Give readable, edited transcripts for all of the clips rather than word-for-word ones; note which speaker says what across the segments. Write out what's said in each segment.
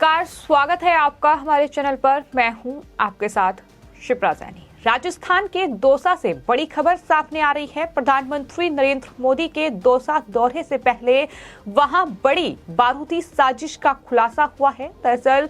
Speaker 1: नमस्कार, स्वागत है आपका हमारे चैनल पर। मैं हूं आपके साथ शिप्रा सैनी। राजस्थान के दौसा से बड़ी खबर सामने आ रही है। प्रधानमंत्री नरेंद्र मोदी के दौसा दौरे से पहले वहां बड़ी बारूदी साजिश का खुलासा हुआ है। दरअसल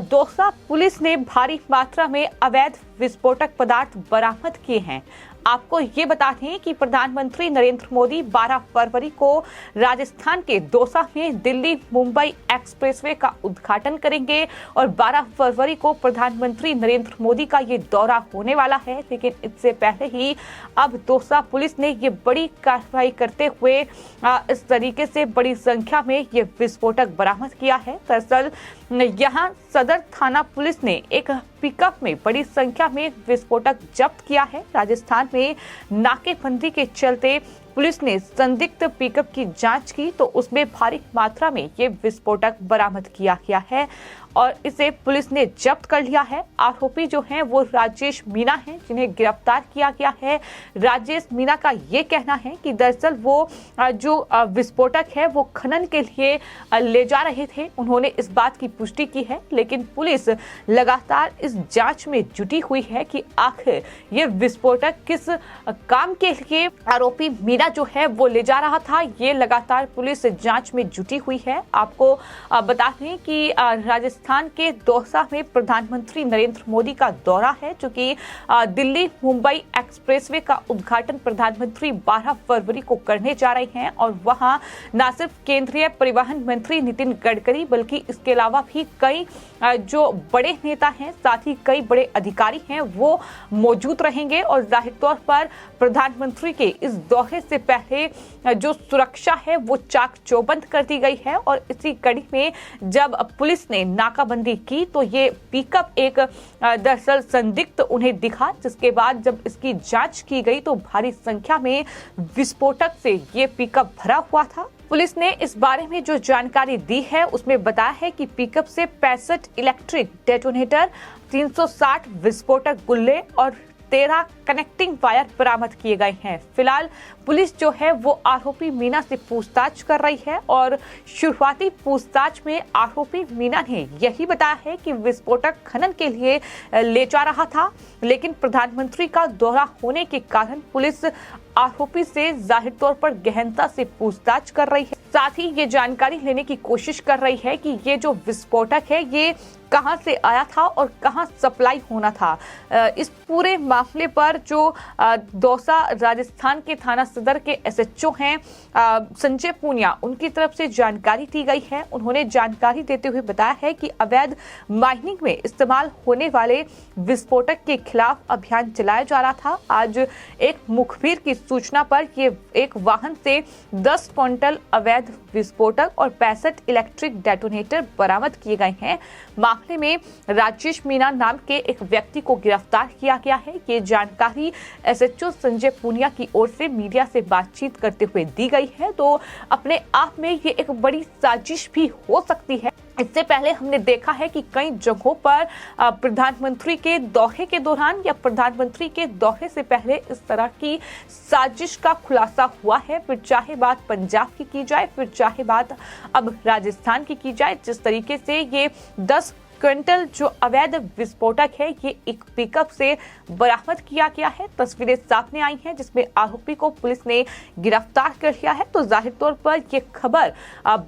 Speaker 1: दौसा पुलिस ने भारी मात्रा में अवैध विस्फोटक पदार्थ बरामद किए हैं। आपको ये बता दें कि प्रधानमंत्री नरेंद्र मोदी 12 फरवरी को राजस्थान के दौसा में दिल्ली मुंबई एक्सप्रेसवे का उद्घाटन करेंगे और 12 फरवरी को प्रधानमंत्री नरेंद्र मोदी का ये दौरा होने वाला है। लेकिन इससे पहले ही अब दौसा पुलिस ने ये बड़ी कार्रवाई करते हुए इस तरीके से बड़ी संख्या में ये विस्फोटक बरामद किया है। दरअसल यहाँ सदर थाना पुलिस ने एक पिकअप में बड़ी संख्या में विस्फोटक जब्त किया है। राजस्थान में नाकेबंदी के चलते पुलिस ने संदिग्ध पिकअप की जांच की तो उसमें भारी मात्रा में ये विस्फोटक बरामद किया गया है और इसे पुलिस ने जब्त कर लिया है। आरोपी जो हैं वो राजेश मीणा हैं, जिन्हें गिरफ्तार किया गया है। राजेश मीणा का ये कहना है कि दरअसल वो जो विस्फोटक है वो खनन के लिए ले जा रहे थे। उन्होंने इस बात की पुष्टि की है, लेकिन पुलिस लगातार इस जांच में जुटी हुई है कि आखिर ये विस्फोटक किस काम के लिए आरोपी मीणा जो है वो ले जा रहा था। ये लगातार पुलिस जांच में जुटी हुई है। आपको बता दें कि राजस्थान के दौसा में प्रधानमंत्री नरेंद्र मोदी का दौरा है, जो कि दिल्ली मुंबई एक्सप्रेसवे का उद्घाटन प्रधानमंत्री 12 फरवरी को करने जा रहे हैं और वहां न सिर्फ केंद्रीय परिवहन मंत्री नितिन गडकरी बल्कि इसके अलावा भी कई जो बड़े नेता हैं, साथ ही कई बड़े अधिकारी हैं, वो मौजूद रहेंगे। और जाहिर तौर पर प्रधानमंत्री के इस दौरे से पहले जो सुरक्षा है वो चाक चौबंद कर दी गई है और इसी कड़ी में जब पुलिस ने नाकाबंदी की तो ये पिकअप एक दरअसल संदिग्ध उन्हें दिखा, जिसके बाद जब इसकी जांच की गई तो भारी संख्या में विस्फोटक से ये पिकअप भरा हुआ था। पुलिस ने इस बारे में जो जानकारी दी है उसमें बताया है कि पिकअप से 65 इलेक्ट्रिक डेटोनेटर, 360 विस्फोटक गुल्ले और 13 कनेक्टिंग वायर बरामद किए गए हैं। फिलहाल पुलिस जो है वो आरोपी मीणा से पूछताछ कर रही है और शुरुआती पूछताछ में आरोपी मीणा ने यही बताया है कि विस्फोटक खनन के लिए ले जा रहा था, लेकिन प्रधानमंत्री का दौरा होने के कारण पुलिस आरोपी से जाहिर तौर पर गहनता से पूछताछ कर रही है। साथ ही ये जानकारी लेने की कोशिश कर रही है कि ये जो विस्फोटक है ये कहां से आया था और कहां सप्लाई होना था। इस पूरे मामले पर जो दौसा राजस्थान के थाना सदर के एसएचओ हैं संजय पूनिया, उनकी तरफ से जानकारी दी गई है। उन्होंने जानकारी देते हुए बताया है कि अवैध माइनिंग में इस्तेमाल होने वाले विस्फोटक के खिलाफ अभियान चलाया जा रहा था। आज एक मुखबिर की सूचना पर ये एक वाहन से 10 क्विंटल अवैध विस्फोटक और 65 इलेक्ट्रिक डेटोनेटर बरामद किए गए हैं। मामले में राजेश मीणा नाम के एक व्यक्ति को गिरफ्तार किया गया है। ये जानकारी एसएचओ संजय पूनिया की ओर से मीडिया से बातचीत करते हुए दी गई है। तो अपने आप में ये एक बड़ी साजिश भी हो सकती है। इससे पहले हमने देखा है कि कई जगहों पर प्रधानमंत्री के दौरे के दौरान या प्रधानमंत्री के दौरे से पहले इस तरह की साजिश का खुलासा हुआ है। फिर चाहे बात पंजाब की जाए, फिर चाहे बात अब राजस्थान की जाए, जिस तरीके से ये 10 क्विंटल जो अवैध विस्फोटक है ये एक पिकअप से बरामद किया गया है। तस्वीरें सामने आई हैं जिसमें आरोपी को पुलिस ने गिरफ्तार कर लिया है। तो जाहिर तौर पर ये खबर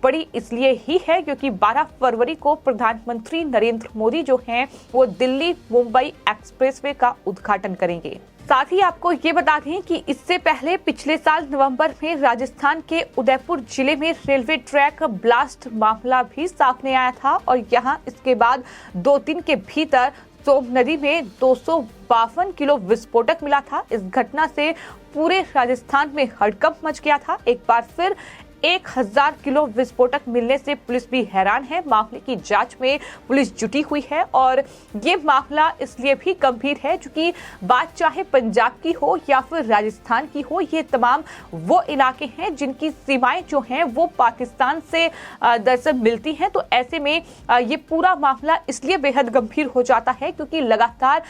Speaker 1: बड़ी इसलिए ही है क्योंकि 12 फरवरी को प्रधानमंत्री नरेंद्र मोदी जो हैं वो दिल्ली मुंबई एक्सप्रेसवे का उद्घाटन करेंगे। साथ ही आपको ये बता दें कि इससे पहले पिछले साल नवंबर में राजस्थान के उदयपुर जिले में रेलवे ट्रैक ब्लास्ट मामला भी सामने आया था और यहां इसके बाद 2 दिन के भीतर सोम नदी में 252 किलो विस्फोटक मिला था। इस घटना से पूरे राजस्थान में हड़कंप मच गया था। एक बार फिर 1000 किलो विस्फोटक मिलने से पुलिस भी हैरान है। मामले की जांच में पुलिस जुटी हुई है और ये मामला इसलिए भी गंभीर है क्योंकि बात चाहे पंजाब की हो या फिर राजस्थान की हो, ये तमाम वो इलाके हैं जिनकी सीमाएं जो हैं वो पाकिस्तान से दरअसल मिलती हैं। तो ऐसे में ये पूरा मामला इसलिए बेहद गंभीर हो जाता है क्योंकि लगातार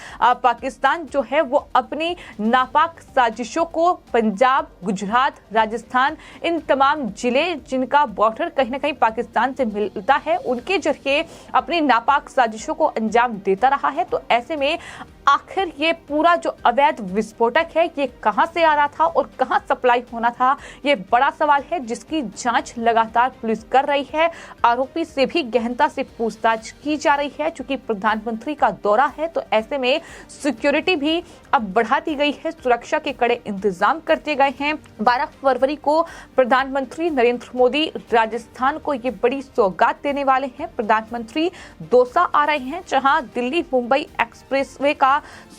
Speaker 1: पाकिस्तान जो है वो अपनी नापाक साजिशों को पंजाब, गुजरात, राजस्थान इन तमाम जिले जिनका बॉर्डर कहीं ना कहीं पाकिस्तान से मिलता है, उनके जरिए अपनी नापाक साजिशों को अंजाम देता रहा है। तो ऐसे में आखिर ये पूरा जो अवैध विस्फोटक है ये कहां से आ रहा था और कहां सप्लाई होना था, ये बड़ा सवाल है जिसकी जांच लगातार पुलिस कर रही है। आरोपी से भी गहनता से पूछताछ की जा रही है। चूंकि प्रधानमंत्री का दौरा है तो ऐसे में सिक्योरिटी भी अब बढ़ा दी गई है, सुरक्षा के कड़े इंतजाम करते गए हैं। 12 फरवरी को प्रधानमंत्री नरेंद्र मोदी राजस्थान को ये बड़ी सौगात देने वाले हैं। प्रधानमंत्री दौसा आ रहे हैं, जहां दिल्ली मुंबई एक्सप्रेसवे का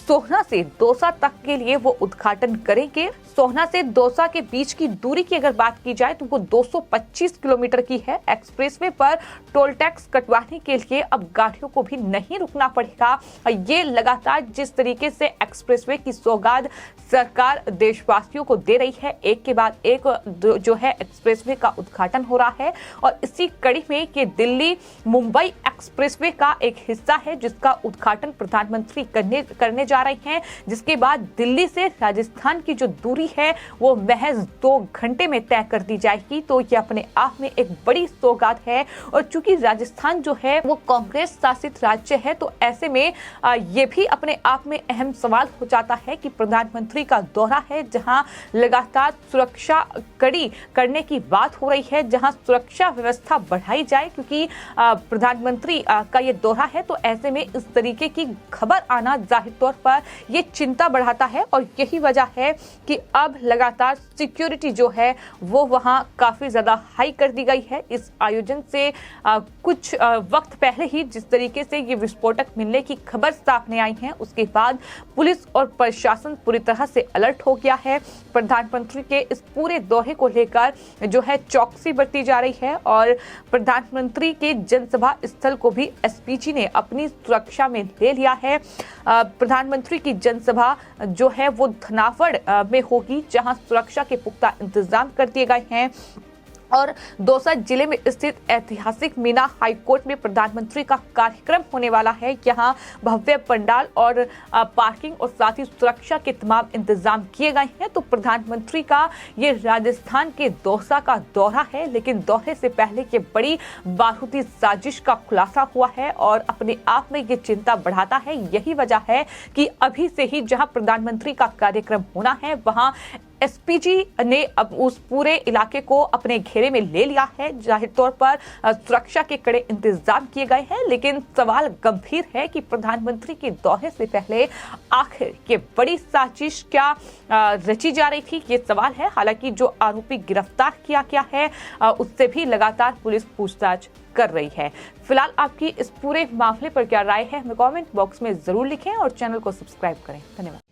Speaker 1: सोहना से दौसा तक के लिए वो उद्घाटन करेंगे। सोहना से दौसा के बीच की दूरी की अगर बात की जाए तो वो 225 किलोमीटर की है। एक्सप्रेसवे पर टोल टैक्स कटवाने के लिए अब गाड़ियों को भी नहीं रुकना पड़ेगा। ये लगातार जिस तरीके से एक्सप्रेसवे की सौगात सरकार देशवासियों को दे रही है, एक के बाद एक जो है एक्सप्रेसवे का उद्घाटन हो रहा है। और इसी कड़ी में कि दिल्ली मुंबई एक्सप्रेसवे का एक हिस्सा है जिसका उद्घाटन प्रधानमंत्री करने जा रहे हैं, जिसके बाद दिल्ली से राजस्थान की जो दूरी है वो महज 2 घंटे में तय कर दी जाएगी। तो ये अपने आप में एक बड़ी सौगात है। और चूंकि राजस्थान जो है वो कांग्रेस शासित राज्य है, तो ऐसे में ये भी अपने आप में अहम सवाल हो जाता है कि प्रधानमंत्री का दौरा है, जहां लगातार सुरक्षा कड़ी करने की बात हो रही है, जहां सुरक्षा व्यवस्था बढ़ाई जाए। क्योंकि प्रधानमंत्री का ये दौरा है तो ऐसे में इस तरीके की खबर आना जाहिर तौर पर ये चिंता बढ़ाता है। और यही वजह है कि अब लगातार सिक्योरिटी जो है वो वहां काफी ज्यादा हाई कर दी गई है। इस आयोजन से कुछ वक्त पहले ही जिस तरीके से ये विस्फोटक मिलने की खबर सामने आई है, उसके बाद पुलिस और प्रशासन पूरी तरह से अलर्ट हो गया है। प्रधानमंत्री के इस पूरे दौरे को लेकर जो है चौकसी बरती जा रही है। और प्रधानमंत्री के जनसभा स्थल को भी एसपीजी ने अपनी सुरक्षा में ले लिया है। प्रधानमंत्री की जनसभा जो है वो धनावड़ में होगी, जहां सुरक्षा के पुख्ता इंतजाम कर दिए गए हैं। और दौसा जिले में स्थित ऐतिहासिक मीना हाईकोर्ट में प्रधानमंत्री का कार्यक्रम होने वाला है। यहाँ भव्य पंडाल और पार्किंग और साथ ही सुरक्षा के तमाम इंतजाम किए गए हैं। तो प्रधानमंत्री का ये राजस्थान के दौसा का दौरा है, लेकिन दौरे से पहले ये बड़ी बारूदी साजिश का खुलासा हुआ है और अपने आप में ये चिंता बढ़ाता है। यही वजह है कि अभी से ही जहां प्रधानमंत्री का कार्यक्रम होना है वहां एसपीजी ने अब उस पूरे इलाके को अपने घेरे में ले लिया है। जाहिर तौर पर सुरक्षा के कड़े इंतजाम किए गए हैं, लेकिन सवाल गंभीर है कि प्रधानमंत्री के दौरे से पहले आखिर ये बड़ी साजिश क्या रची जा रही थी, ये सवाल है। हालांकि जो आरोपी गिरफ्तार किया गया है उससे भी लगातार पुलिस पूछताछ कर रही है। फिलहाल आपकी इस पूरे मामले पर क्या राय है, हमें कमेंट बॉक्स में जरूर लिखें और चैनल को सब्सक्राइब करें। धन्यवाद।